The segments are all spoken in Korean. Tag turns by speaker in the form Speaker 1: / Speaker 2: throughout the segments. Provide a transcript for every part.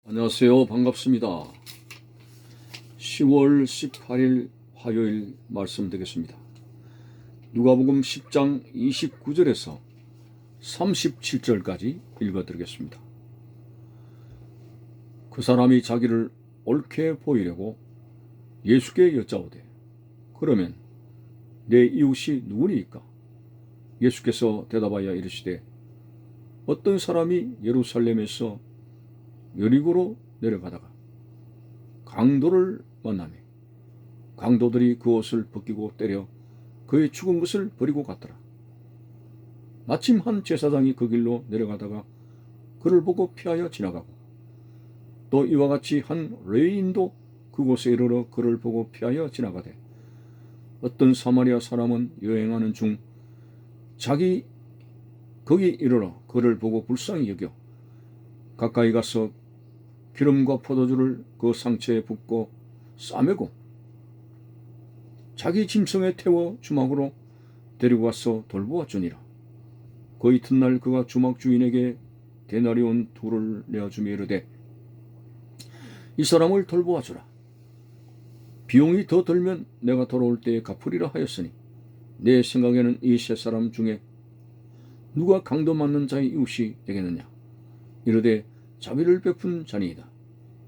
Speaker 1: 안녕하세요. 반갑습니다. 10월 18일 화요일 말씀 드리겠습니다. 누가복음 10장 29절에서 37절까지 읽어드리겠습니다. 그 사람이 자기를 옳게 보이려고 예수께 여짜오되 그러면 내 이웃이 누구니이까? 예수께서 대답하여 이르시되 어떤 사람이 예루살렘에서 여리고로 내려가다가 강도를 만나매 강도들이 그 옷을 벗기고 때려 그의 죽은 것을 버리고 갔더라. 마침 한 제사장이 그 길로 내려가다가 그를 보고 피하여 지나가고 또 이와 같이 한 레위인도 그곳에 이르러 그를 보고 피하여 지나가되 어떤 사마리아 사람은 여행하는 중 자기 거기 이르러 그를 보고 불쌍히 여겨 가까이 가서 기름과 포도주를 그 상처에 붓고 싸매고 자기 짐승에 태워 주막으로 데리고 가서 돌보았주니라. 그 이튿날 그가 주막 주인에게 데나리온 2를 내어주며 이르되 이 사람을 돌보아주라. 비용이 더 들면 내가 돌아올 때에 갚으리라 하였으니 내 생각에는 이 세 사람 중에 누가 강도 맞는 자의 이웃이 되겠느냐. 이르되 자비를 베푼 자니이다.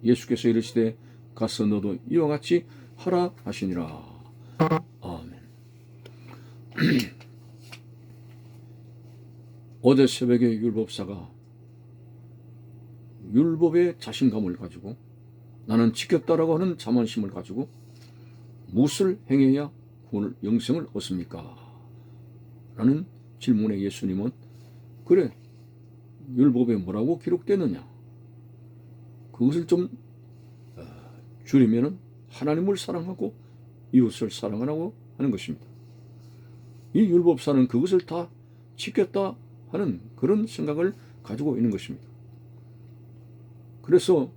Speaker 1: 예수께서 이르시되 가서 너도 이와 같이 하라 하시니라. 아멘. 어제 새벽에 율법사가 율법의 자신감을 가지고 나는 지켰다라고 하는 자만심을 가지고 무엇을 행해야 구원을 영생을 얻습니까? 라는 질문에 예수님은 그래 율법에 뭐라고 기록되느냐? 그것을 좀 줄이면은 하나님을 사랑하고 이웃을 사랑하라고 하는 것입니다. 이 율법사는 그것을 다 지켰다 하는 그런 생각을 가지고 있는 것입니다. 그래서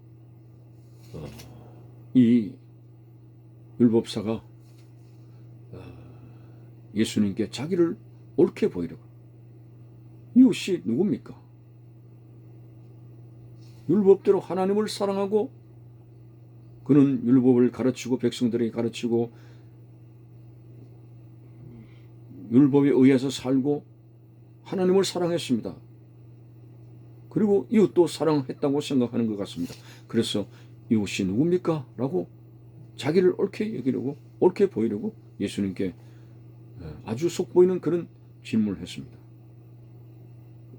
Speaker 1: 이 율법사가 예수님께 자기를 옳게 보이려고 이웃이 누굽니까? 율법대로 하나님을 사랑하고 그는 율법을 가르치고 백성들에게 가르치고 율법에 의해서 살고 하나님을 사랑했습니다. 그리고 이웃도 사랑했다고 생각하는 것 같습니다. 그래서 이웃이 누굽니까? 라고 자기를 옳게 여기려고 옳게 보이려고 예수님께 아주 속보이는 그런 질문을 했습니다.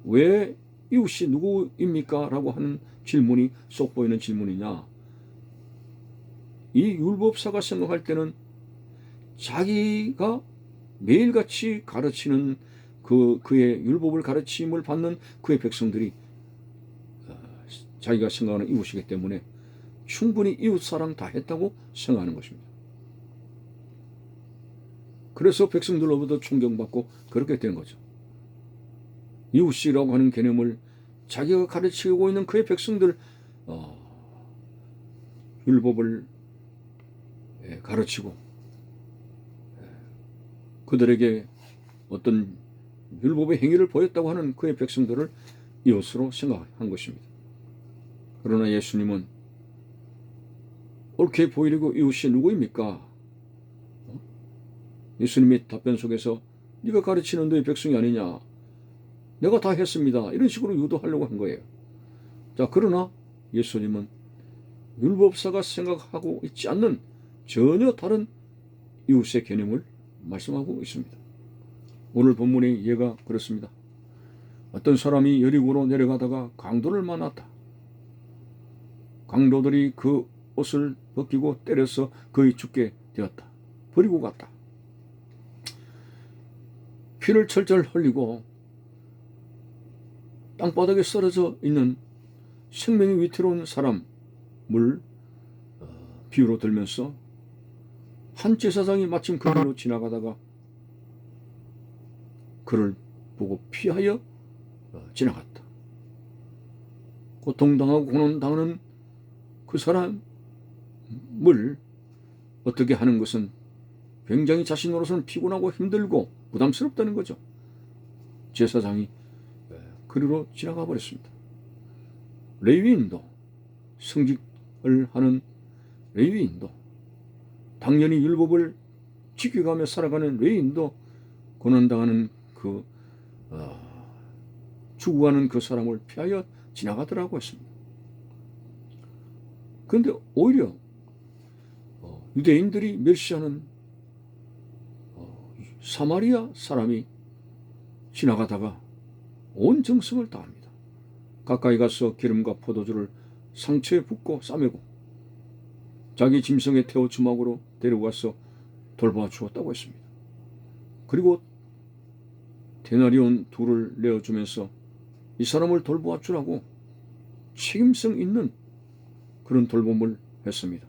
Speaker 1: 왜 이웃이 누구입니까? 라고 하는 질문이 속보이는 질문이냐. 이 율법사가 생각할 때는 자기가 매일같이 가르치는 그의 율법을 가르침을 받는 그의 백성들이 자기가 생각하는 이웃이기 때문에 충분히 이웃 사랑 다 했다고 생각하는 것입니다. 그래서 백성들로부터 존경받고 그렇게 된 거죠. 이웃이라고 하는 개념을 자기가 가르치고 있는 그의 백성들 율법을 가르치고 그들에게 어떤 율법의 행위를 보였다고 하는 그의 백성들을 이웃으로 생각한 것입니다. 그러나 예수님은 옳게 보이려고 이웃이 누구입니까? 예수님의 답변 속에서 네가 가르치는 너의 백성이 아니냐? 내가 다 했습니다. 이런 식으로 유도하려고 한 거예요. 자, 그러나 예수님은 율법사가 생각하고 있지 않는 전혀 다른 이웃의 개념을 말씀하고 있습니다. 오늘 본문의 예가 그렇습니다. 어떤 사람이 여리고로 내려가다가 강도를 만났다. 강도들이 그 옷을 벗기고 때려서 거의 죽게 되었다. 버리고 갔다. 피를 철철 흘리고 땅바닥에 쓰러져 있는 생명이 위태로운 사람을 비유로 들면서 한 제사장이 마침 그 길로 지나가다가 그를 보고 피하여 지나갔다. 고통당하고 고난당하는 그 사람을 어떻게 하는 것은 굉장히 자신으로서는 피곤하고 힘들고 부담스럽다는 거죠. 제사장이 그리로 지나가 버렸습니다. 레위인도 성직을 하는 레위인도, 당연히 율법을 지켜가며 살아가는 레위인도 고난당하는 죽어가는 그 사람을 피하여 지나가더라고 했습니다. 그런데 오히려 유대인들이 멸시하는 사마리아 사람이 지나가다가 온 정성을 다합니다. 가까이 가서 기름과 포도주를 상처에 붓고 싸매고 자기 짐승에 태워 주막으로 데려가서 돌봐 주었다고 했습니다. 그리고 데나리온 둘을 내어주면서 이 사람을 돌보아 주라고 책임성 있는 그런 돌봄을 했습니다.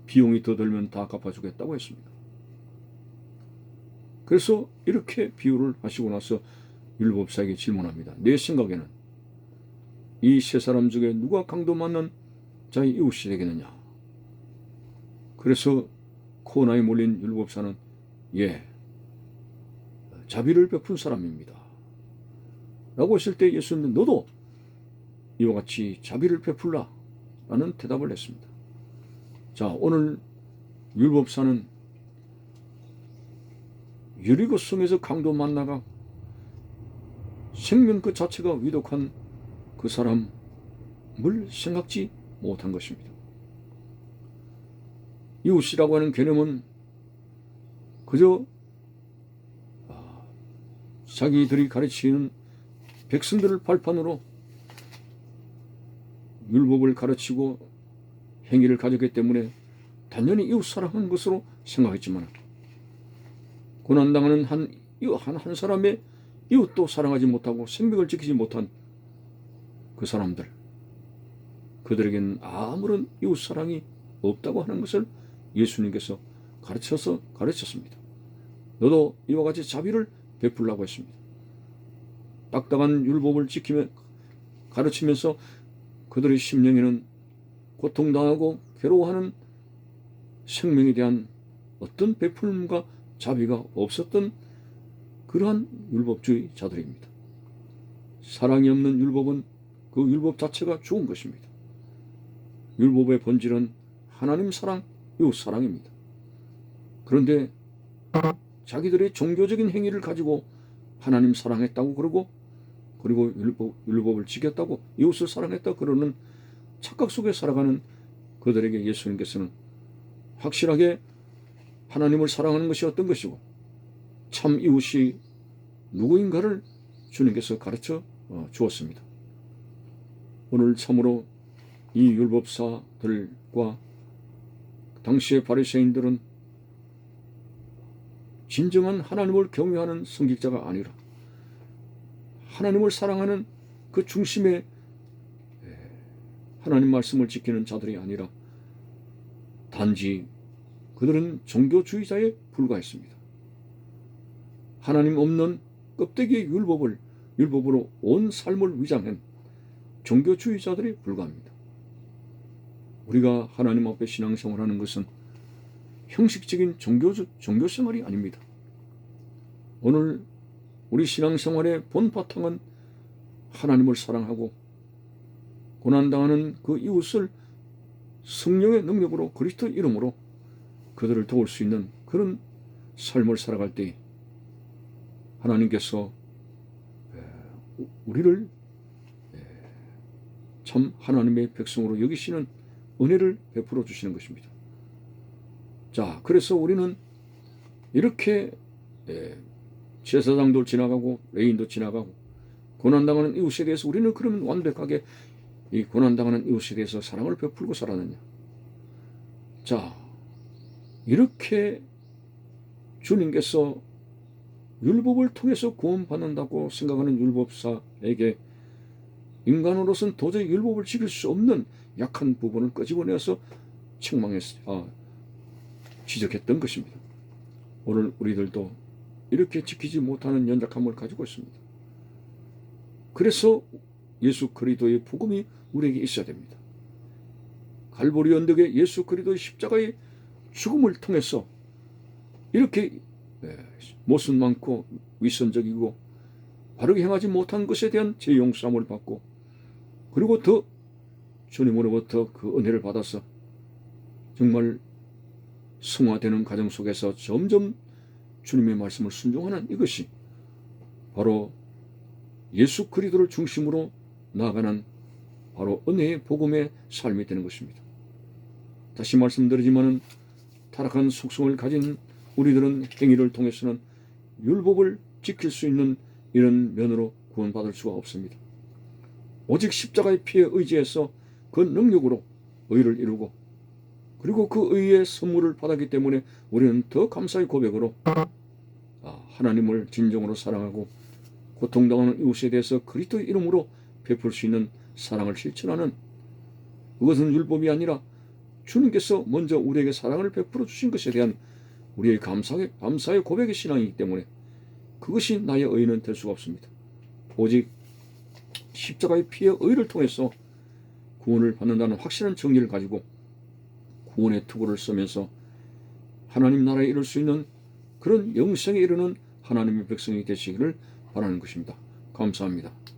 Speaker 1: 비용이 더 들면 다 갚아주겠다고 했습니다. 그래서 이렇게 비유를 하시고 나서 율법사에게 질문합니다. 내 생각에는 이 세 사람 중에 누가 강도 만난 자의 이웃이 되겠느냐? 그래서 코너에 몰린 율법사는 자비를 베푼 사람입니다 라고 했을 때 예수님은 너도 이와 같이 자비를 베풀라 라는 대답을 했습니다. 자, 오늘 율법사는 여리고 성에서 강도 만나가 생명 그 자체가 위독한 그 사람을 생각지 못한 것입니다. 이웃이라고 하는 개념은 그저 자기들이 가르치는 백성들을 발판으로 율법을 가르치고 행위를 가졌기 때문에 단연히 이웃 사랑하는 것으로 생각했지만 고난당하는 한 사람의 이웃도 사랑하지 못하고 생명을 지키지 못한 그 사람들, 그들에게는 아무런 이웃 사랑이 없다고 하는 것을 예수님께서 가르쳤습니다. 너도 이와 같이 자비를 베풀라고 했습니다. 딱딱한 율법을 지키며 가르치면서 그들의 심령에는 고통당하고 괴로워하는 생명에 대한 어떤 베풀음과 자비가 없었던 그러한 율법주의자들입니다. 사랑이 없는 율법은 그 율법 자체가 죽은 것입니다. 율법의 본질은 하나님 사랑, 이웃 사랑입니다. 그런데 자기들의 종교적인 행위를 가지고 하나님 사랑했다고 그러고 그리고 율법을 지켰다고 이웃을 사랑했다고 그러는 착각 속에 살아가는 그들에게 예수님께서는 확실하게 하나님을 사랑하는 것이 어떤 것이고 참 이웃이 누구인가를 주님께서 가르쳐 주었습니다. 오늘 참으로 이 율법사들과 당시의 바리새인들은 진정한 하나님을 경외하는 성직자가 아니라 하나님을 사랑하는 그 중심에 하나님 말씀을 지키는 자들이 아니라 단지 그들은 종교주의자에 불과했습니다. 하나님 없는 껍데기의 율법으로 온 삶을 위장한 종교주의자들에 불과합니다. 우리가 하나님 앞에 신앙생활하는 것은 형식적인 종교생활이 아닙니다. 오늘 우리 신앙생활의 본 바탕은 하나님을 사랑하고 고난당하는 그 이웃을 성령의 능력으로 그리스도 이름으로 그들을 도울 수 있는 그런 삶을 살아갈 때 하나님께서 우리를 참 하나님의 백성으로 여기시는 은혜를 베풀어 주시는 것입니다. 자, 그래서 우리는 이렇게 제사장도 지나가고 레위인도 지나가고 고난당하는 이웃에 대해서 우리는 그러면 완벽하게 이 고난당하는 이웃에 대해서 사랑을 베풀고 살았느냐? 자, 이렇게 주님께서 율법을 통해서 구원받는다고 생각하는 율법사에게 인간으로서는 도저히 율법을 지킬 수 없는 약한 부분을 끄집어내서 지적했던 것입니다. 오늘 우리들도 이렇게 지키지 못하는 연약함을 가지고 있습니다. 그래서 예수 그리스도의 복음이 우리에게 있어야 됩니다. 갈보리 언덕에 예수 그리스도의 십자가의 죽음을 통해서 이렇게 모순 많고 위선적이고 바르게 행하지 못한 것에 대한 죄 용서함을 받고 그리고 더 주님으로부터 그 은혜를 받아서 정말 성화되는 과정 속에서 점점 주님의 말씀을 순종하는 이것이 바로 예수 그리스도를 중심으로 나아가는 바로 은혜의 복음의 삶이 되는 것입니다. 다시 말씀드리지만은 타락한 속성을 가진 우리들은 행위를 통해서는 율법을 지킬 수 있는 이런 면으로 구원받을 수가 없습니다. 오직 십자가의 피에 의지해서 그 능력으로 의를 이루고 그리고 그 의의 선물을 받았기 때문에 우리는 더 감사의 고백으로 하나님을 진정으로 사랑하고 고통당하는 이웃에 대해서 그리스도의 이름으로 베풀 수 있는 사랑을 실천하는, 그것은 율법이 아니라 주님께서 먼저 우리에게 사랑을 베풀어 주신 것에 대한 우리의 감사의 고백의 신앙이기 때문에 그것이 나의 의는 될 수가 없습니다. 오직 십자가의 피의 의를 통해서 구원을 받는다는 확실한 정리를 가지고 구원의 투구를 쓰면서 하나님 나라에 이룰 수 있는 그런 영생에 이르는 하나님의 백성이 되시기를 바라는 것입니다. 감사합니다.